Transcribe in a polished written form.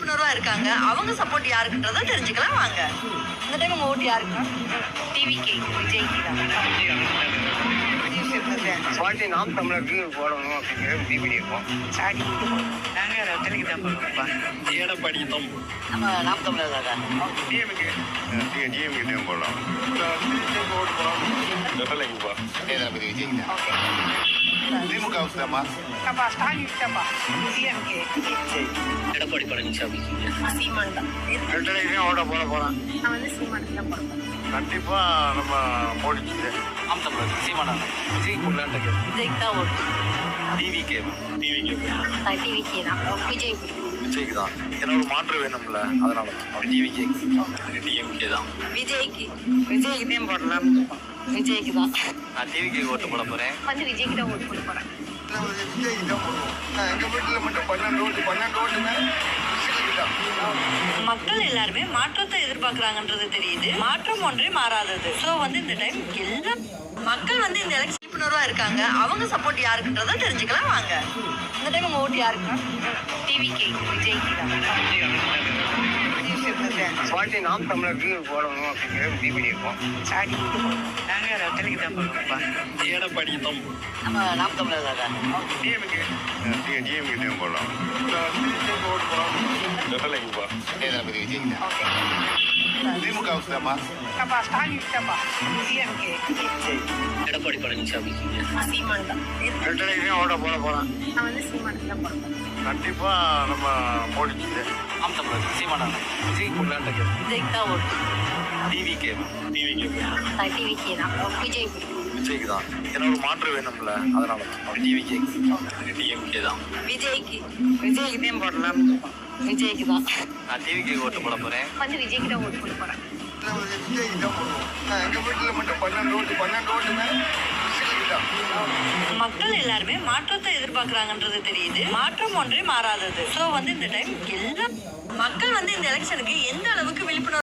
விழிப்புணர்வா இருக்காங்க. அவங்க சப்போர்ட் யாருக்குன்றத தெரிஞ்சுக்கலாம் வாங்க. இந்த டைம் உங்க ஓட்டு யாருக்கு? டிவிகே விஜய்க்கு தான். பாட்டி நாம் தமிழருக்கு போடணும் அப்படிங்கிற முடிவு பண்ணியிருக்கோம். நாங்கள் ரத்தனுக்கு தான் போடுவோம்ப்பா. எடப்பாடிக்கு தான் நம்ம நாம் தமிழர் தான். டிஎம்கே டிஎம்கே போடலாம். ரெட்டலைக்குப்பா தளபதி விஜய் தான். திமுக அவசரமா அப்பா ஸ்டாலின் கிட்டப்பா. டிஎம்கே எடப்பாடி பழனிசாமி சீமான் தான். ரெட்டலைக்கு ஓட போகிறேன். நான் வந்து சீமானுக்கு தான் போடுவேன். கண்டிப்பா நம்ம மோடிக்கு நாம் தமிழர் சீமானா விஜய் கொண்டாண்ட விஜய்க்கு தான் ஓட்டு. டிவிகே டிவிகே தான். விஜய் விஜய்க்கு தான். ஏன்னா ஒரு மாற்று வேணும்ல, அதனால டிவிகே டிஎம்கே தான். விஜய்க்கு தான் போடலாம். விஜய்க்கு தான். நான் டிவிகே ஓட்டு போட போகிறேன். வந்து விஜய்க்கு தான் ஓட்டு போட போகிறேன். விஜய்க்கு தான் போடுவோம். எங்கள் வீட்டில் மட்டும் 12 ஓட்டுமே மக்கள் எல்லாருமே மாற்றத்தை எதிர்பார்க்கறாங்கன்றது தெரியுது. மாற்றம் ஒன்றே மாறாதது. சோ வந்து இந்த டைம் எல்லாம் மக்கள் வந்து இந்த எலெக்ஷன் விழிப்புணர்வா இருக்காங்க. அவங்க சப்போர்ட் யாருக்குன்றத தெரிஞ்சுக்கலாம் வாங்க. இந்த டைம் உங்க ஓட்டு யாருக்கு? டிவிகே விஜய்க்கு தான். பாட்டி நாம் தமிழருக்கு போடணும் அப்படிங்கிற முடிவு பண்ணியிருக்கோம். நாங்கள் ரத்தனுக்கு தான் போடுவோம்ப்பா. எடப்பாடிக்கு தான் நம்ம நாம் தமிழர் தான். டிஎம்கே டிஎம்கே போடலாம். ரெட்டலைக்குப்பா தளபதி விஜய் தான். திமுக அவசரமா அப்பா ஸ்டாலின் கிட்டப்பா. டிஎம்கே எடப்பாடி பழனிசாமி சீமான் தான். ரெட்டலைக்கு ஓட போகிறேன். நான் வந்து சீமானுக்கு தான் போடுவேன். கண்டிப்பா நம்ம மோடிக்கு நாம் தமிழர் சீமானா விஜய் கொண்டாண்ட விஜய்க்கு தான் ஓட்டு. டிவிகே டிவிகே தான். விஜய் விஜய்க்கு தான். ஏன்னா ஒரு மாற்று வேணும்ல, அதனால டிவிகே டிஎம்கே தான். விஜய்க்கு தான் போடலாம். விஜய்க்கு தான். நான் டிவிகே ஓட்டு போட போகிறேன். வந்து விஜய்க்கு தான் ஓட்டு போட போகிறேன். விஜய்க்கு தான் போடுவோம். எங்கள் வீட்டில் மட்டும் 12 ஓட்டுமே மக்கள் எல்லாருமே மாற்றத்தை எதிர்பார்க்கறாங்கன்றது தெரியுது. மாற்றம் ஒன்றே மாறாதது. சோ வந்து இந்த டைம் எல்லாம் மக்கள் வந்து இந்த எலெக்ஷனுக்கு எந்த அளவுக்கு விழிப்புணர்வு